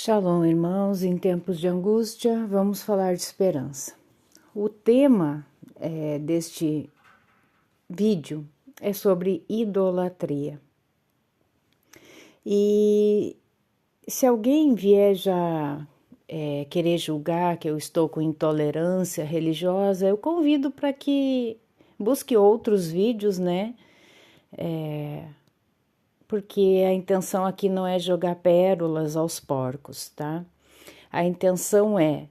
Shalom, irmãos. Em tempos de angústia, vamos falar de esperança. O tema deste vídeo é sobre idolatria. E se alguém vier já querer julgar que eu estou com intolerância religiosa, eu convido para que busque outros vídeos, né? Porque a intenção aqui não é jogar pérolas aos porcos, tá? A intenção é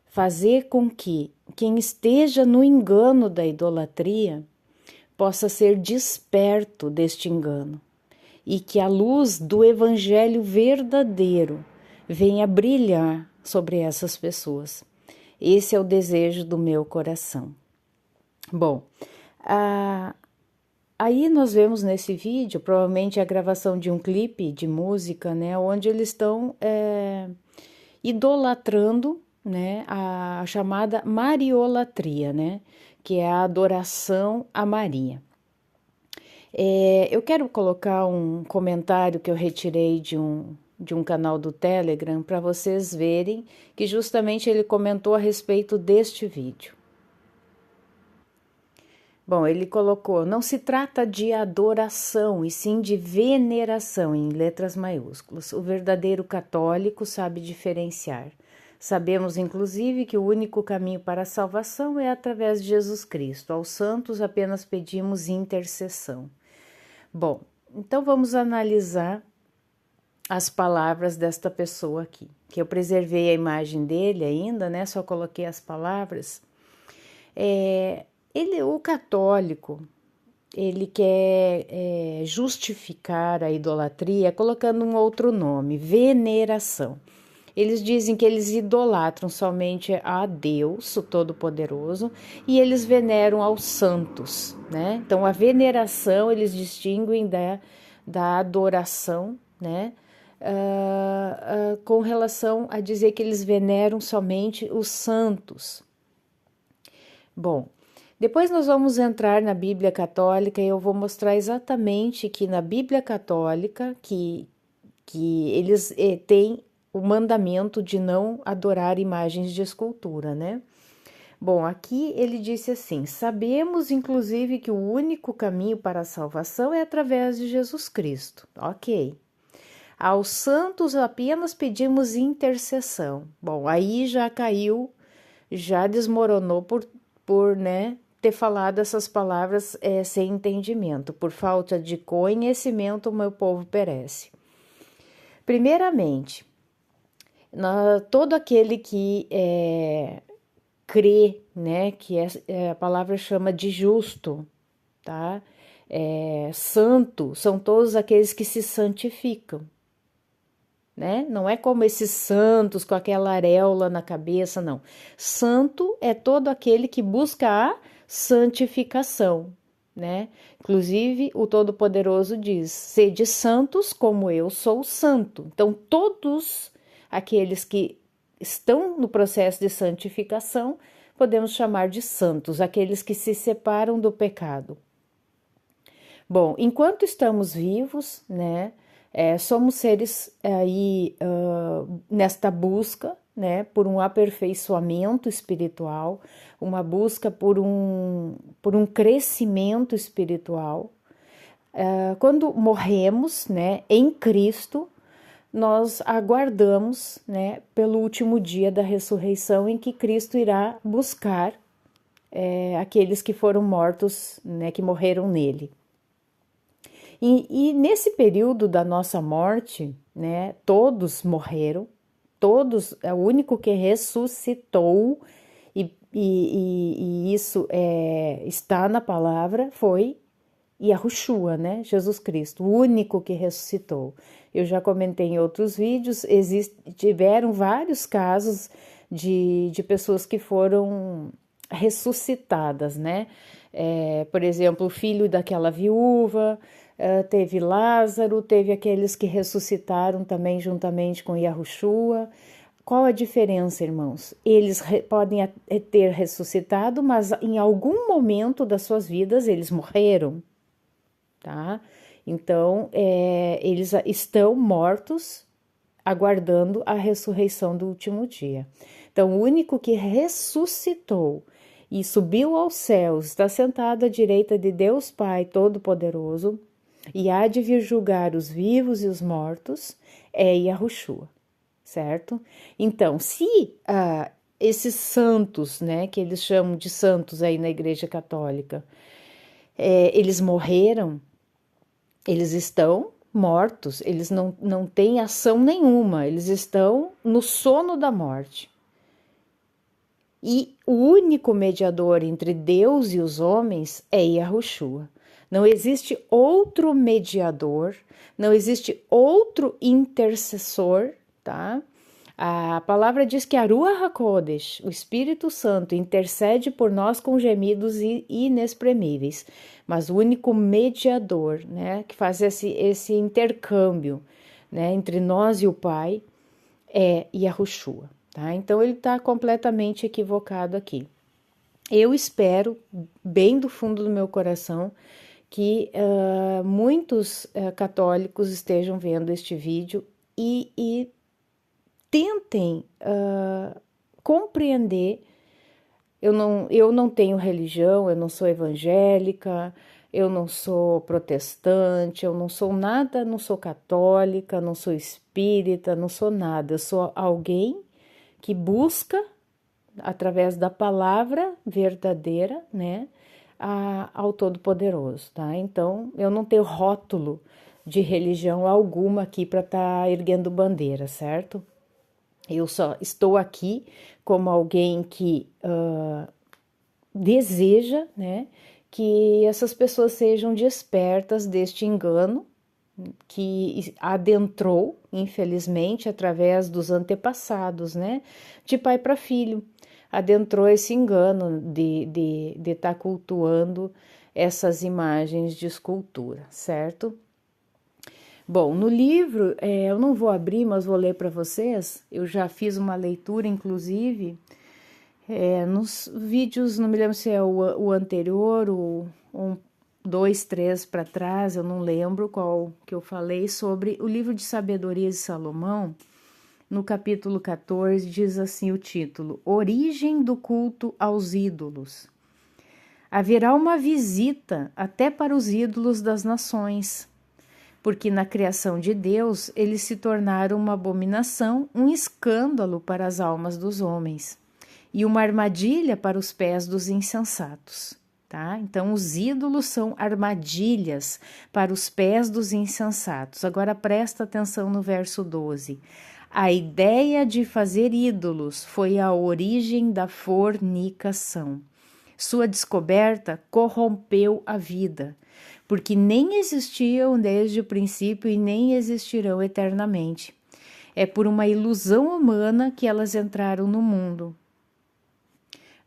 fazer com que quem esteja no engano da idolatria possa ser desperto deste engano e que a luz do evangelho verdadeiro venha brilhar sobre essas pessoas. Esse é o desejo do meu coração. Bom, aí nós vemos nesse vídeo, provavelmente a gravação de um clipe de música, né, onde eles estão idolatrando, né, a chamada mariolatria, né, que é a adoração a Maria. Eu quero colocar um comentário que eu retirei de um canal do Telegram para vocês verem que justamente ele comentou a respeito deste vídeo. Bom, ele colocou, não se trata de adoração, e sim de veneração, em letras maiúsculas. O verdadeiro católico sabe diferenciar. Sabemos, inclusive, que o único caminho para a salvação é através de Jesus Cristo. Aos santos apenas pedimos intercessão. Bom, então vamos analisar as palavras desta pessoa aqui, que eu preservei a imagem dele ainda, né? Só coloquei as palavras. O católico, ele quer justificar a idolatria colocando um outro nome, veneração. Eles dizem que eles idolatram somente a Deus, o Todo-Poderoso, e eles veneram aos santos, né? Então, a veneração eles distinguem da adoração, né? Com relação a dizer que eles veneram somente os santos. Bom, depois nós vamos entrar na Bíblia Católica e eu vou mostrar exatamente que na Bíblia Católica que eles têm o mandamento de não adorar imagens de escultura, né? Bom, aqui ele disse assim, sabemos inclusive que o único caminho para a salvação é através de Jesus Cristo. Ok. Aos santos apenas pedimos intercessão. Bom, aí já caiu, já desmoronou por né, ter falado essas palavras sem entendimento. Por falta de conhecimento, o meu povo perece. Primeiramente, todo aquele que crê, né, que a palavra chama de justo, tá? Santo, são todos aqueles que se santificam, né? Não é como esses santos com aquela areola na cabeça, não. Santo é todo aquele que busca a santificação, né? Inclusive, o Todo-Poderoso diz, sede santos como eu sou santo. Então, todos aqueles que estão no processo de santificação, podemos chamar de santos, aqueles que se separam do pecado. Bom, enquanto estamos vivos, né, somos seres aí nesta busca, né, por um aperfeiçoamento espiritual, uma busca por um crescimento espiritual. Quando morremos, né, em Cristo, nós aguardamos, né, pelo último dia da ressurreição em que Cristo irá buscar aqueles que foram mortos, né, que morreram nele. E nesse período da nossa morte, né, todos morreram, todos, o único que ressuscitou, e isso está na palavra, foi Yahushua, né, Jesus Cristo, o único que ressuscitou. Eu já comentei em outros vídeos, tiveram vários casos de pessoas que foram ressuscitadas, né? Por exemplo, o filho daquela viúva, teve Lázaro, teve aqueles que ressuscitaram também juntamente com Yahushua. Qual a diferença, irmãos? Eles podem ter ressuscitado, mas em algum momento das suas vidas eles morreram, tá? Então, eles estão mortos aguardando a ressurreição do último dia. Então, o único que ressuscitou e subiu aos céus, está sentado à direita de Deus Pai Todo-Poderoso, e há de vir julgar os vivos e os mortos, é Yahushua, certo? Então, se esses santos, né, que eles chamam de santos aí na Igreja Católica, eles morreram, eles estão mortos, eles não têm ação nenhuma, eles estão no sono da morte. E o único mediador entre Deus e os homens é Yahushua. Não existe outro mediador, não existe outro intercessor, tá? A palavra diz que a Ruach HaKodesh, o Espírito Santo, intercede por nós com gemidos inexprimíveis, mas o único mediador, né, que faz esse intercâmbio, né, entre nós e o Pai é Yahushua, tá? Então ele está completamente equivocado aqui. Eu espero, bem do fundo do meu coração, que muitos católicos estejam vendo este vídeo e tentem compreender. Eu não tenho religião, eu não sou evangélica, eu não sou protestante, eu não sou nada, não sou católica, não sou espírita, não sou nada. Eu sou alguém que busca, através da palavra verdadeira, né, ao Todo-Poderoso, tá? Então, eu não tenho rótulo de religião alguma aqui para estar erguendo bandeira, certo? Eu só estou aqui como alguém que deseja, né, que essas pessoas sejam despertas deste engano que adentrou, infelizmente, através dos antepassados, né, de pai para filho, adentrou esse engano de estar cultuando essas imagens de escultura, certo? Bom, no livro, eu não vou abrir, mas vou ler para vocês, eu já fiz uma leitura, inclusive, nos vídeos, não me lembro se é o anterior, o 2, 3 para trás, eu não lembro qual que eu falei, sobre o livro de Sabedoria de Salomão, no capítulo 14, diz assim o título: Origem do culto aos ídolos. Haverá uma visita até para os ídolos das nações, porque na criação de Deus eles se tornaram uma abominação, um escândalo para as almas dos homens e uma armadilha para os pés dos insensatos. Tá? Então, os ídolos são armadilhas para os pés dos insensatos. Agora, presta atenção no verso 12. A ideia de fazer ídolos foi a origem da fornicação. Sua descoberta corrompeu a vida, porque nem existiam desde o princípio e nem existirão eternamente. É por uma ilusão humana que elas entraram no mundo.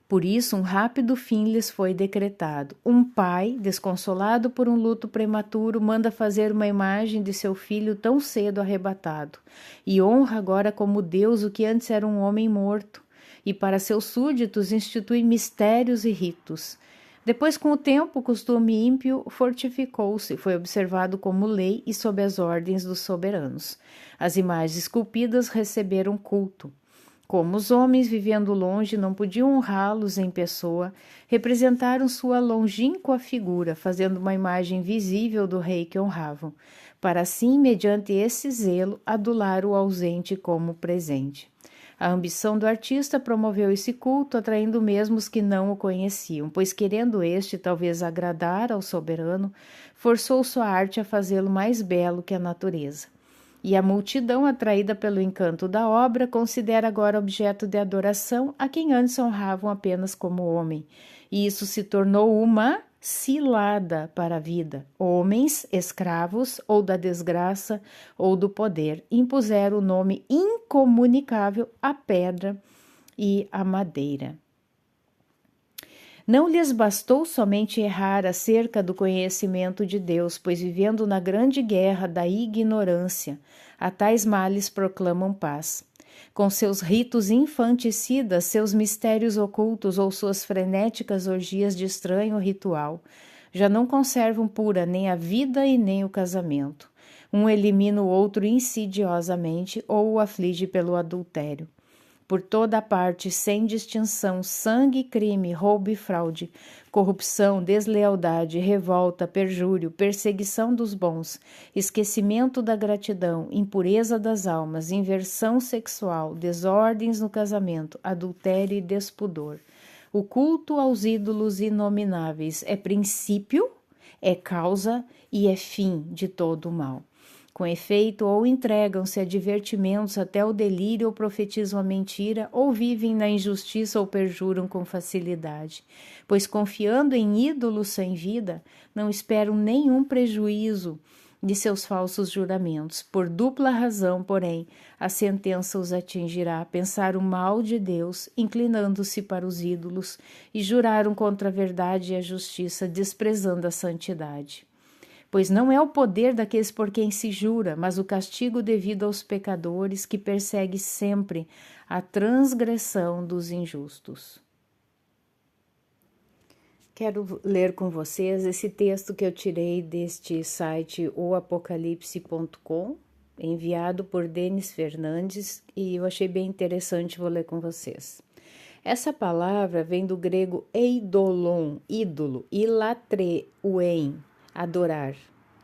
Por isso, um rápido fim lhes foi decretado. Um pai, desconsolado por um luto prematuro, manda fazer uma imagem de seu filho tão cedo arrebatado, e honra agora como Deus o que antes era um homem morto, e para seus súditos institui mistérios e ritos. Depois, com o tempo, o costume ímpio fortificou-se, foi observado como lei e sob as ordens dos soberanos. As imagens esculpidas receberam culto. Como os homens, vivendo longe, não podiam honrá-los em pessoa, representaram sua longínqua figura, fazendo uma imagem visível do rei que honravam, para assim, mediante esse zelo, adular o ausente como presente. A ambição do artista promoveu esse culto, atraindo mesmo os que não o conheciam, pois, querendo este talvez agradar ao soberano, forçou sua arte a fazê-lo mais belo que a natureza. E a multidão, atraída pelo encanto da obra, considera agora objeto de adoração a quem antes honravam apenas como homem. E isso se tornou uma cilada para a vida. Homens, escravos, ou da desgraça, ou do poder, impuseram o nome incomunicável à pedra e à madeira. Não lhes bastou somente errar acerca do conhecimento de Deus, pois vivendo na grande guerra da ignorância, a tais males proclamam paz. Com seus ritos infanticidas, seus mistérios ocultos ou suas frenéticas orgias de estranho ritual, já não conservam pura nem a vida e nem o casamento. Um elimina o outro insidiosamente ou o aflige pelo adultério. Por toda parte, sem distinção, sangue, crime, roubo e fraude, corrupção, deslealdade, revolta, perjúrio, perseguição dos bons, esquecimento da gratidão, impureza das almas, inversão sexual, desordens no casamento, adultério e despudor. O culto aos ídolos inomináveis é princípio, é causa e é fim de todo o mal. Com efeito, ou entregam-se a divertimentos até o delírio ou profetizam a mentira, ou vivem na injustiça ou perjuram com facilidade. Pois confiando em ídolos sem vida, não esperam nenhum prejuízo de seus falsos juramentos. Por dupla razão, porém, a sentença os atingirá: pensar o mal de Deus, inclinando-se para os ídolos, e juraram contra a verdade e a justiça, desprezando a santidade. Pois não é o poder daqueles por quem se jura, mas o castigo devido aos pecadores, que persegue sempre a transgressão dos injustos. Quero ler com vocês esse texto que eu tirei deste site oapocalipse.com, enviado por Denis Fernandes, e eu achei bem interessante, vou ler com vocês. Essa palavra vem do grego eidolon, ídolo, e latreuen, adorar.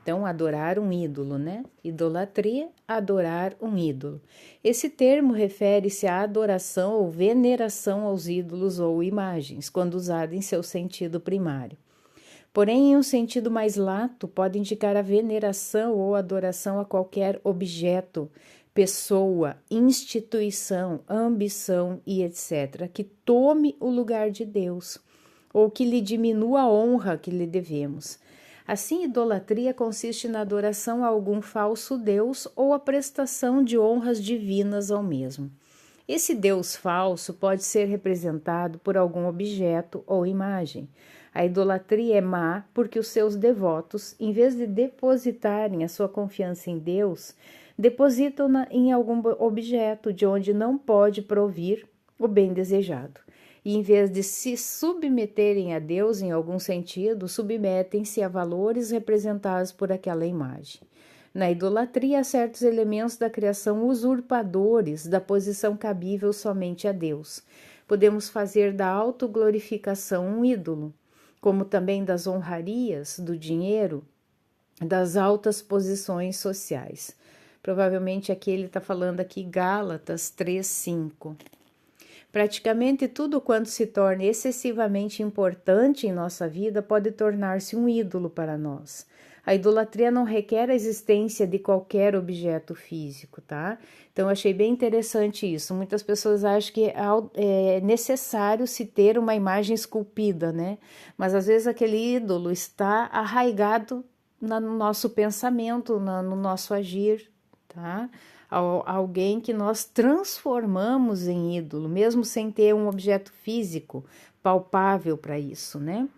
Então, adorar um ídolo, né? Idolatria, adorar um ídolo. Esse termo refere-se à adoração ou veneração aos ídolos ou imagens, quando usado em seu sentido primário. Porém, em um sentido mais lato, pode indicar a veneração ou adoração a qualquer objeto, pessoa, instituição, ambição e etc., que tome o lugar de Deus, ou que lhe diminua a honra que lhe devemos. Assim, idolatria consiste na adoração a algum falso Deus ou a prestação de honras divinas ao mesmo. Esse Deus falso pode ser representado por algum objeto ou imagem. A idolatria é má porque os seus devotos, em vez de depositarem a sua confiança em Deus, depositam-na em algum objeto de onde não pode provir o bem desejado. E em vez de se submeterem a Deus em algum sentido, submetem-se a valores representados por aquela imagem. Na idolatria, há certos elementos da criação usurpadores da posição cabível somente a Deus. Podemos fazer da autoglorificação um ídolo, como também das honrarias, do dinheiro, das altas posições sociais. Provavelmente aqui ele está falando aqui Gálatas 3:5. Praticamente tudo quanto se torna excessivamente importante em nossa vida pode tornar-se um ídolo para nós. A idolatria não requer a existência de qualquer objeto físico, tá? Então, eu achei bem interessante isso. Muitas pessoas acham que é necessário se ter uma imagem esculpida, né? Mas, às vezes, aquele ídolo está arraigado no nosso pensamento, no nosso agir, tá? Alguém que nós transformamos em ídolo, mesmo sem ter um objeto físico palpável para isso, né?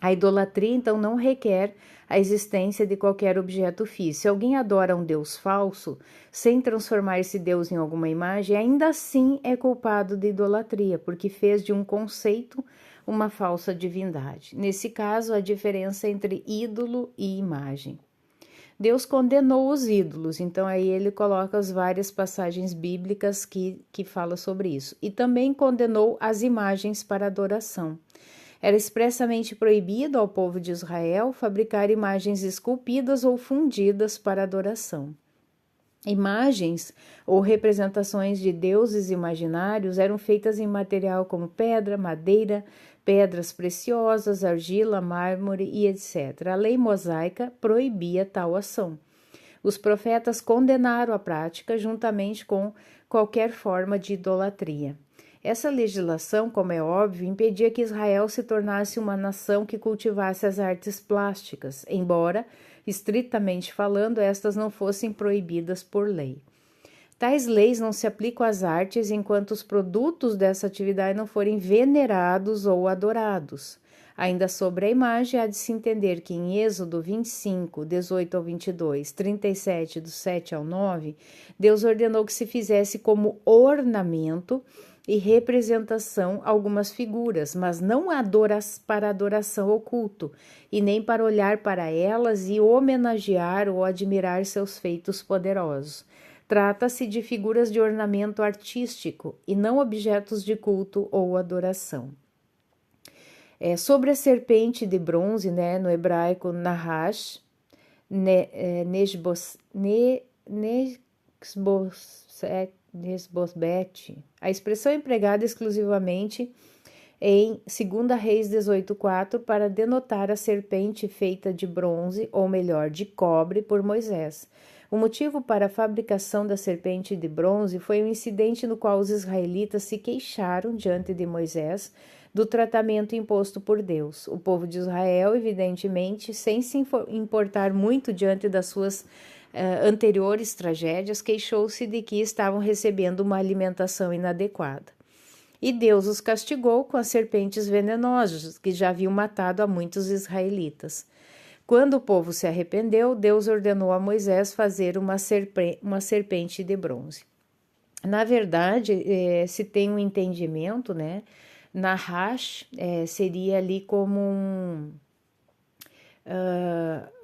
A idolatria, então, não requer a existência de qualquer objeto físico. Se alguém adora um Deus falso, sem transformar esse Deus em alguma imagem, ainda assim é culpado de idolatria, porque fez de um conceito uma falsa divindade. Nesse caso, a diferença entre ídolo e imagem. Deus condenou os ídolos, então aí ele coloca as várias passagens bíblicas que falam sobre isso. E também condenou as imagens para adoração. Era expressamente proibido ao povo de Israel fabricar imagens esculpidas ou fundidas para adoração. Imagens ou representações de deuses imaginários eram feitas em material como pedra, madeira, pedras preciosas, argila, mármore e etc. A lei mosaica proibia tal ação. Os profetas condenaram a prática juntamente com qualquer forma de idolatria. Essa legislação, como é óbvio, impedia que Israel se tornasse uma nação que cultivasse as artes plásticas, embora, estritamente falando, estas não fossem proibidas por lei. Tais leis não se aplicam às artes enquanto os produtos dessa atividade não forem venerados ou adorados. Ainda sobre a imagem, há de se entender que em Êxodo 25, 18 ao 22, 37, do 7 ao 9, Deus ordenou que se fizesse como ornamento e representação algumas figuras, mas não para adoração ou culto, e nem para olhar para elas e homenagear ou admirar seus feitos poderosos. Trata-se de figuras de ornamento artístico e não objetos de culto ou adoração. Sobre a serpente de bronze, né, no hebraico Nahash, Nesbosbete, a expressão empregada exclusivamente em 2 Reis 18:4 para denotar a serpente feita de bronze, ou melhor, de cobre, por Moisés. O motivo para a fabricação da serpente de bronze foi um incidente no qual os israelitas se queixaram diante de Moisés do tratamento imposto por Deus. O povo de Israel, evidentemente, sem se importar muito diante das suas anteriores tragédias, queixou-se de que estavam recebendo uma alimentação inadequada. E Deus os castigou com as serpentes venenosas, que já haviam matado a muitos israelitas. Quando o povo se arrependeu, Deus ordenou a Moisés fazer uma serpente de bronze. Na verdade, se tem um entendimento, né? Nahash seria ali como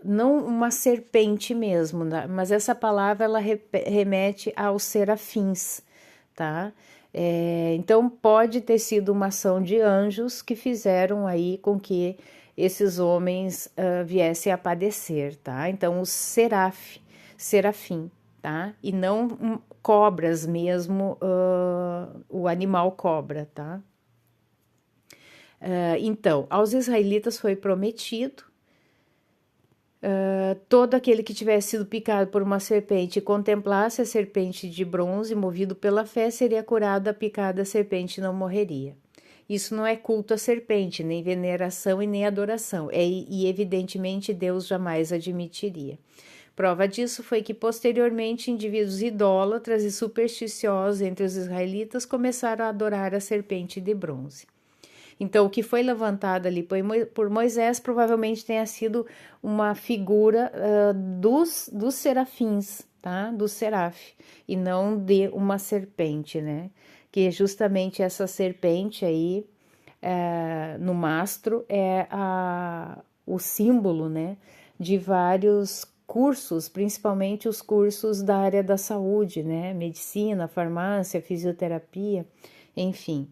não uma serpente mesmo, né? Mas essa palavra ela remete aos serafins, tá? Então pode ter sido uma ação de anjos que fizeram aí com que esses homens viessem a padecer, tá? Então o serafim, tá? E não cobras mesmo, o animal cobra, tá? Então, aos israelitas foi prometido todo aquele que tivesse sido picado por uma serpente e contemplasse a serpente de bronze, movido pela fé, seria curado da picada da serpente e não morreria. Isso não é culto à serpente, nem veneração e nem adoração, e evidentemente Deus jamais admitiria. Prova disso foi que posteriormente indivíduos idólatras e supersticiosos entre os israelitas começaram a adorar a serpente de bronze. Então, o que foi levantado ali por Moisés provavelmente tenha sido uma figura dos serafins, tá? Do seraf, e não de uma serpente, né? Que justamente essa serpente aí, no mastro, é o símbolo, né? De vários cursos, principalmente os cursos da área da saúde, né? Medicina, farmácia, fisioterapia, enfim.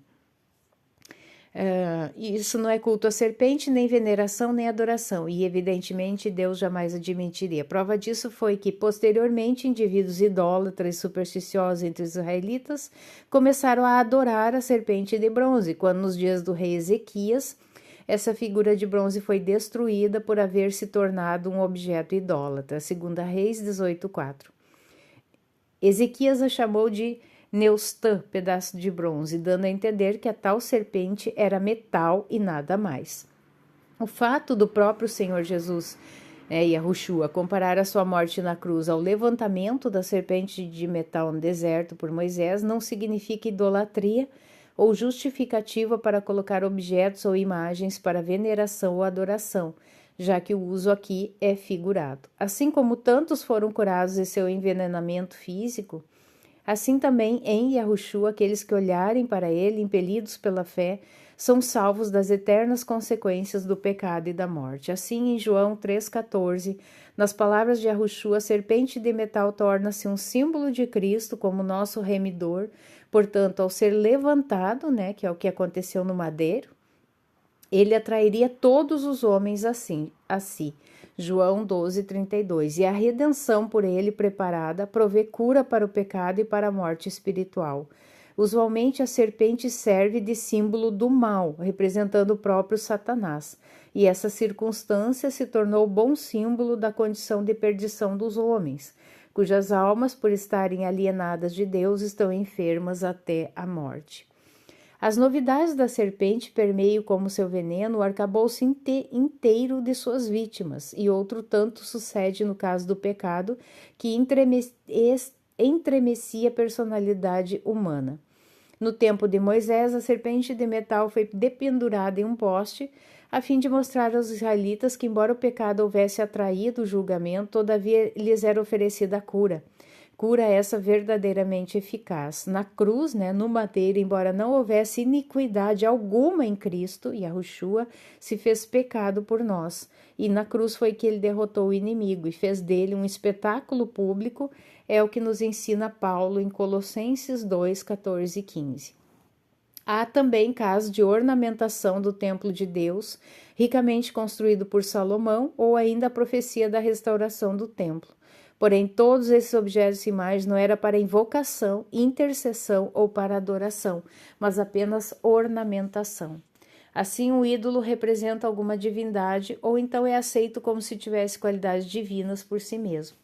Isso não é culto à serpente, nem veneração, nem adoração, e evidentemente Deus jamais admitiria. Prova disso foi que, posteriormente, indivíduos idólatras e supersticiosos entre os israelitas começaram a adorar a serpente de bronze, quando nos dias do rei Ezequias, essa figura de bronze foi destruída por haver se tornado um objeto idólatra, 2 Reis 18:4. Ezequias a chamou de Neustã, pedaço de bronze, dando a entender que a tal serpente era metal e nada mais. O fato do próprio Senhor Jesus, Yahushua, comparar a sua morte na cruz ao levantamento da serpente de metal no deserto por Moisés não significa idolatria ou justificativa para colocar objetos ou imagens para veneração ou adoração, já que o uso aqui é figurado. Assim como tantos foram curados de seu envenenamento físico, assim também em Yahushua, aqueles que olharem para ele, impelidos pela fé, são salvos das eternas consequências do pecado e da morte. Assim, em João 3,14, nas palavras de Yahushua, a serpente de metal torna-se um símbolo de Cristo como nosso remidor. Portanto, ao ser levantado, né, que é o que aconteceu no madeiro, ele atrairia todos os homens a si. João 12:32. E a redenção por ele preparada provê cura para o pecado e para a morte espiritual. Usualmente a serpente serve de símbolo do mal, representando o próprio Satanás, e essa circunstância se tornou bom símbolo da condição de perdição dos homens, cujas almas, por estarem alienadas de Deus, estão enfermas até a morte. As novidades da serpente permeiam como seu veneno o arcabouço inteiro de suas vítimas, e outro tanto sucede no caso do pecado, que entremecia a personalidade humana. No tempo de Moisés, a serpente de metal foi dependurada em um poste, a fim de mostrar aos israelitas que, embora o pecado houvesse atraído o julgamento, todavia lhes era oferecida a cura. cura essa verdadeiramente eficaz. Na cruz, né, no madeiro, embora não houvesse iniquidade alguma em Cristo, Yahushua se fez pecado por nós. E na cruz foi que ele derrotou o inimigo e fez dele um espetáculo público, é o que nos ensina Paulo em Colossenses 2, 14 e 15. Há também casos de ornamentação do templo de Deus, ricamente construído por Salomão, ou ainda a profecia da restauração do templo. Porém, todos esses objetos e imagens não era para invocação, intercessão ou para adoração, mas apenas ornamentação. Assim, o ídolo representa alguma divindade ou então é aceito como se tivesse qualidades divinas por si mesmo.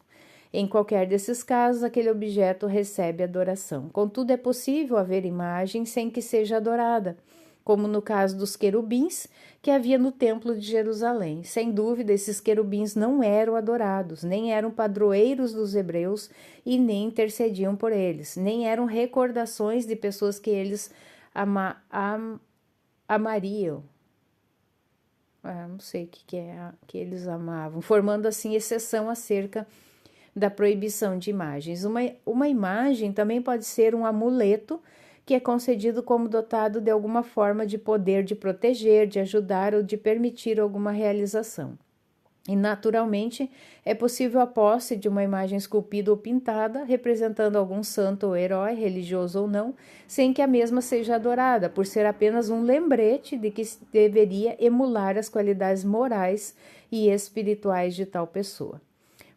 Em qualquer desses casos, aquele objeto recebe adoração. Contudo, é possível haver imagem sem que seja adorada, como no caso dos querubins que havia no Templo de Jerusalém. Sem dúvida, esses querubins não eram adorados, nem eram padroeiros dos hebreus e nem intercediam por eles, nem eram recordações de pessoas que eles amariam. Não sei o que é que eles amavam, formando assim exceção acerca da proibição de imagens. Uma imagem também pode ser um amuleto que é concedido como dotado de alguma forma de poder de proteger, de ajudar ou de permitir alguma realização. E, naturalmente, é possível a posse de uma imagem esculpida ou pintada, representando algum santo ou herói, religioso ou não, sem que a mesma seja adorada, por ser apenas um lembrete de que deveria emular as qualidades morais e espirituais de tal pessoa.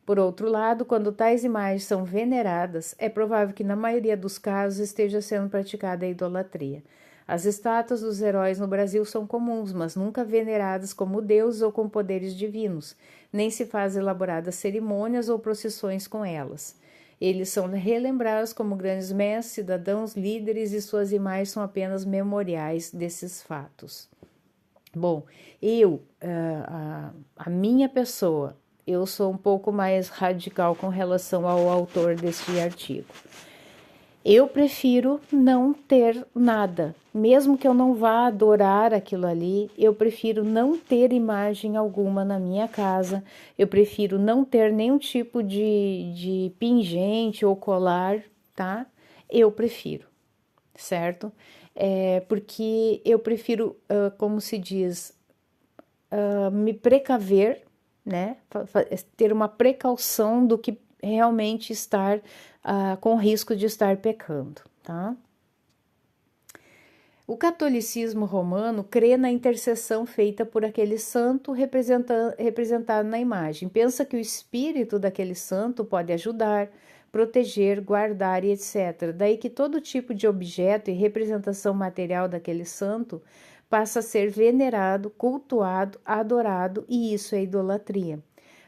Por outro lado, quando tais imagens são veneradas, é provável que na maioria dos casos esteja sendo praticada a idolatria. As estátuas dos heróis no Brasil são comuns, mas nunca veneradas como deuses ou com poderes divinos, nem se faz elaboradas cerimônias ou procissões com elas. Eles são relembrados como grandes mestres, cidadãos, líderes e suas imagens são apenas memoriais desses fatos. Bom, a minha pessoa, eu sou um pouco mais radical com relação ao autor deste artigo. Eu prefiro não ter nada, mesmo que eu não vá adorar aquilo ali, eu prefiro não ter imagem alguma na minha casa, eu prefiro não ter nenhum tipo de pingente ou colar, tá? Eu prefiro, certo? Porque eu prefiro, como se diz, me precaver, né? Ter uma precaução do que realmente estar com risco de estar pecando, tá? O catolicismo romano crê na intercessão feita por aquele santo representado na imagem. Pensa que o espírito daquele santo pode ajudar, proteger, guardar e etc. Daí que todo tipo de objeto e representação material daquele santo passa a ser venerado, cultuado, adorado, e isso é idolatria.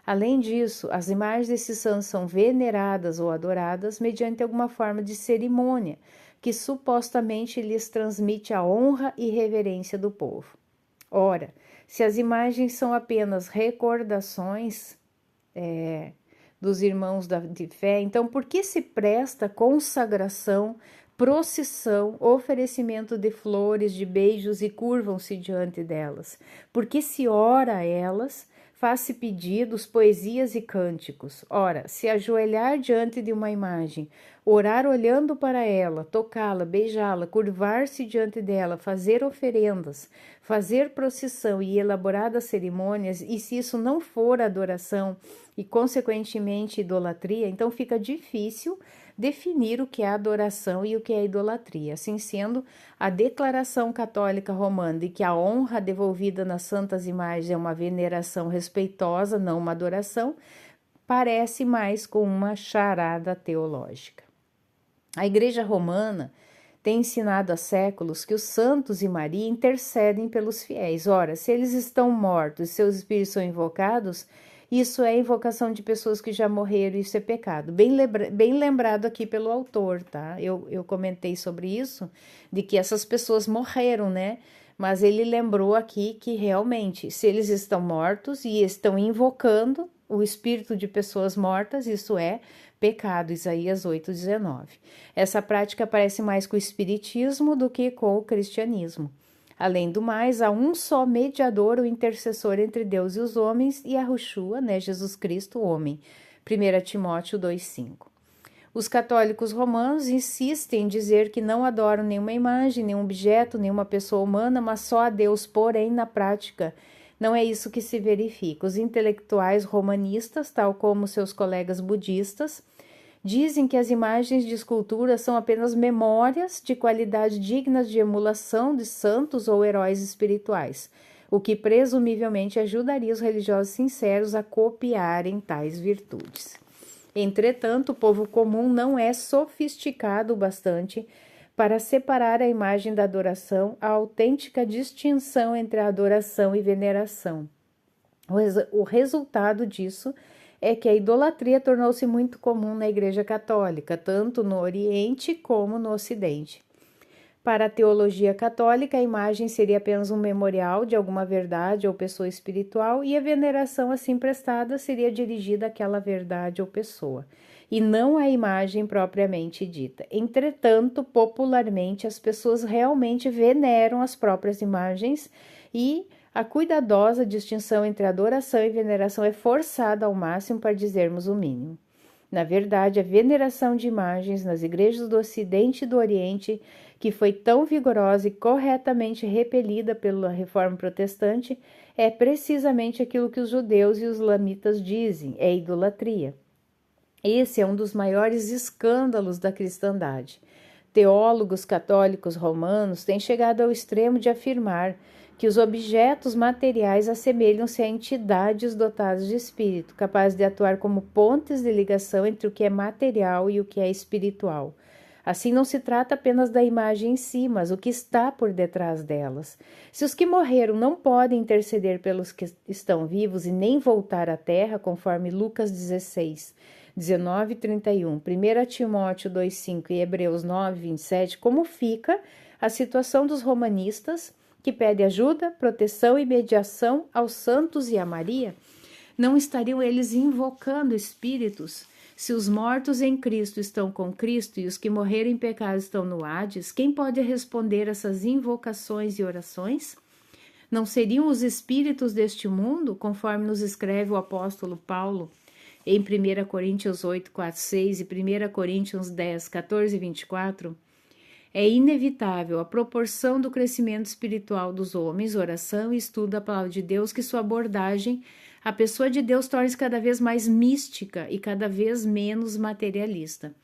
Além disso, as imagens desses santos são veneradas ou adoradas mediante alguma forma de cerimônia, que supostamente lhes transmite a honra e reverência do povo. Ora, se as imagens são apenas recordações dos irmãos de fé, então por que se presta consagração, procissão, oferecimento de flores, de beijos e curvam-se diante delas? Por que se ora a elas, faz-se pedidos, poesias e cânticos? Ora, se ajoelhar diante de uma imagem, orar olhando para ela, tocá-la, beijá-la, curvar-se diante dela, fazer oferendas, fazer procissão e elaboradas cerimônias, e se isso não for adoração e, consequentemente, idolatria, então fica difícil definir o que é adoração e o que é idolatria. Assim sendo, a declaração católica romana de que a honra devolvida nas santas imagens é uma veneração respeitosa, não uma adoração, parece mais com uma charada teológica. A Igreja Romana tem ensinado há séculos que os santos e Maria intercedem pelos fiéis. Ora, se eles estão mortos e seus espíritos são invocados, isso é invocação de pessoas que já morreram, isso é pecado. Bem lembrado aqui pelo autor, tá? Eu comentei sobre isso, de que essas pessoas morreram, né? Mas ele lembrou aqui que realmente, se eles estão mortos e estão invocando o espírito de pessoas mortas, isso é pecado, Isaías 8,19. Essa prática parece mais com o espiritismo do que com o cristianismo. Além do mais, há um só mediador ou intercessor entre Deus e os homens, e Yahushua, né, Jesus Cristo, o homem. 1 Timóteo 2,5. Os católicos romanos insistem em dizer que não adoram nenhuma imagem, nenhum objeto, nenhuma pessoa humana, mas só a Deus, porém, na prática, não é isso que se verifica. Os intelectuais romanistas, tal como seus colegas budistas, dizem que as imagens de escultura são apenas memórias de qualidade dignas de emulação de santos ou heróis espirituais, o que presumivelmente ajudaria os religiosos sinceros a copiarem tais virtudes. Entretanto, o povo comum não é sofisticado o bastante para separar a imagem da adoração, a autêntica distinção entre a adoração e veneração. O resultado disso é que a idolatria tornou-se muito comum na Igreja Católica, tanto no Oriente como no Ocidente. Para a teologia católica, a imagem seria apenas um memorial de alguma verdade ou pessoa espiritual, e a veneração assim prestada seria dirigida àquela verdade ou pessoa, e não à imagem propriamente dita. Entretanto, popularmente, as pessoas realmente veneram as próprias imagens, e a cuidadosa distinção entre adoração e veneração é forçada ao máximo, para dizermos o mínimo. Na verdade, a veneração de imagens nas igrejas do Ocidente e do Oriente, que foi tão vigorosa e corretamente repelida pela Reforma Protestante, é precisamente aquilo que os judeus e os islamitas dizem, é idolatria. Esse é um dos maiores escândalos da cristandade. Teólogos católicos romanos têm chegado ao extremo de afirmar que os objetos materiais assemelham-se a entidades dotadas de espírito, capazes de atuar como pontes de ligação entre o que é material e o que é espiritual. Assim, não se trata apenas da imagem em si, mas o que está por detrás delas. Se os que morreram não podem interceder pelos que estão vivos e nem voltar à terra, conforme Lucas 16, 19 e 31, 1 Timóteo 2,5 e Hebreus 9, 27, como fica a situação dos romanistas, que pede ajuda, proteção e mediação aos santos e a Maria? Não estariam eles invocando espíritos? Se os mortos em Cristo estão com Cristo e os que morreram em pecado estão no Hades, quem pode responder essas invocações e orações? Não seriam os espíritos deste mundo, conforme nos escreve o apóstolo Paulo em 1 Coríntios 8, 4, 6 e 1 Coríntios 10, 14 e 24? É inevitável a proporção do crescimento espiritual dos homens, oração e estudo da palavra de Deus, que sua abordagem, a pessoa de Deus, torna-se cada vez mais mística e cada vez menos materialista.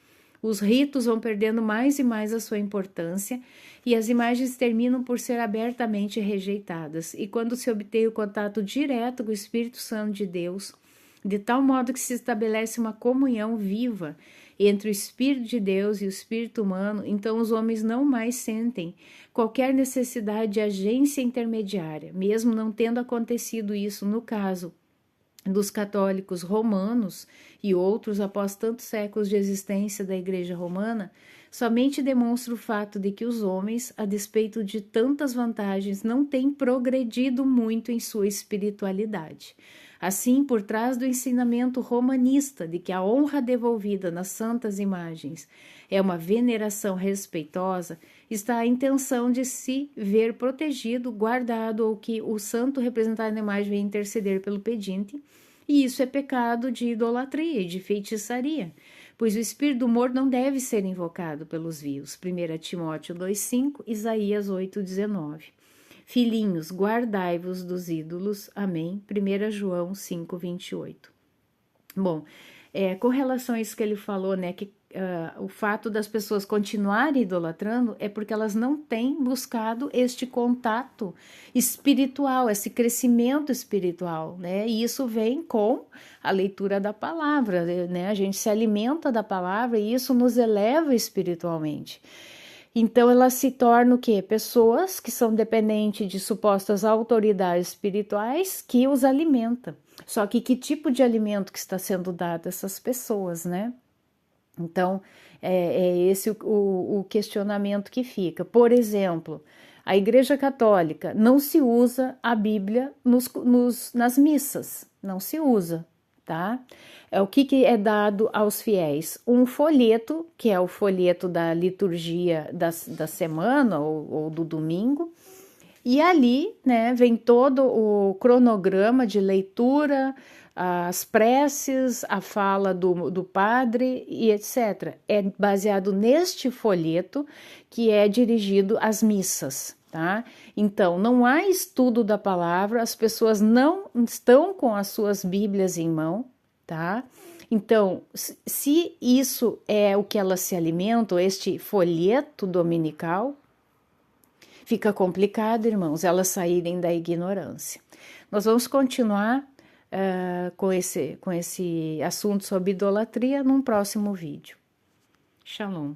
Os ritos vão perdendo mais e mais a sua importância e as imagens terminam por ser abertamente rejeitadas. E quando se obtém o contato direto com o Espírito Santo de Deus, de tal modo que se estabelece uma comunhão viva entre o Espírito de Deus e o Espírito humano, então os homens não mais sentem qualquer necessidade de agência intermediária, mesmo não tendo acontecido isso no caso dos católicos romanos e outros após tantos séculos de existência da Igreja Romana. Somente demonstra o fato de que os homens, a despeito de tantas vantagens, não têm progredido muito em sua espiritualidade. Assim, por trás do ensinamento romanista de que a honra devolvida nas santas imagens é uma veneração respeitosa, está a intenção de se ver protegido, guardado, ou que o santo representado na imagem venha interceder pelo pedinte, e isso é pecado de idolatria e de feitiçaria, pois o espírito do morto não deve ser invocado pelos vivos. 1 Timóteo 2,5, Isaías 8,19. Filhinhos, guardai-vos dos ídolos. Amém. 1 João 5, 28. Bom, com relação a isso que ele falou, né, que o fato das pessoas continuarem idolatrando é porque elas não têm buscado este contato espiritual, esse crescimento espiritual, né? E isso vem com a leitura da palavra, né? A gente se alimenta da palavra e isso nos eleva espiritualmente. Então, elas se tornam o quê? Pessoas que são dependentes de supostas autoridades espirituais que os alimentam. Só que tipo de alimento que está sendo dado a essas pessoas, né? Então, é esse o questionamento que fica. Por exemplo, a Igreja Católica não se usa a Bíblia nas missas, não se usa, tá? O que é dado aos fiéis? Um folheto, que é o folheto da liturgia da semana ou do domingo, e ali, né, vem todo o cronograma de leitura, as preces, a fala do padre e etc. É baseado neste folheto que é dirigido às missas, tá? Então, não há estudo da palavra, as pessoas não estão com as suas Bíblias em mão, tá? Então, se isso é o que elas se alimentam, este folheto dominical, fica complicado, irmãos, elas saírem da ignorância. Nós vamos continuar com esse assunto sobre idolatria num próximo vídeo. Shalom.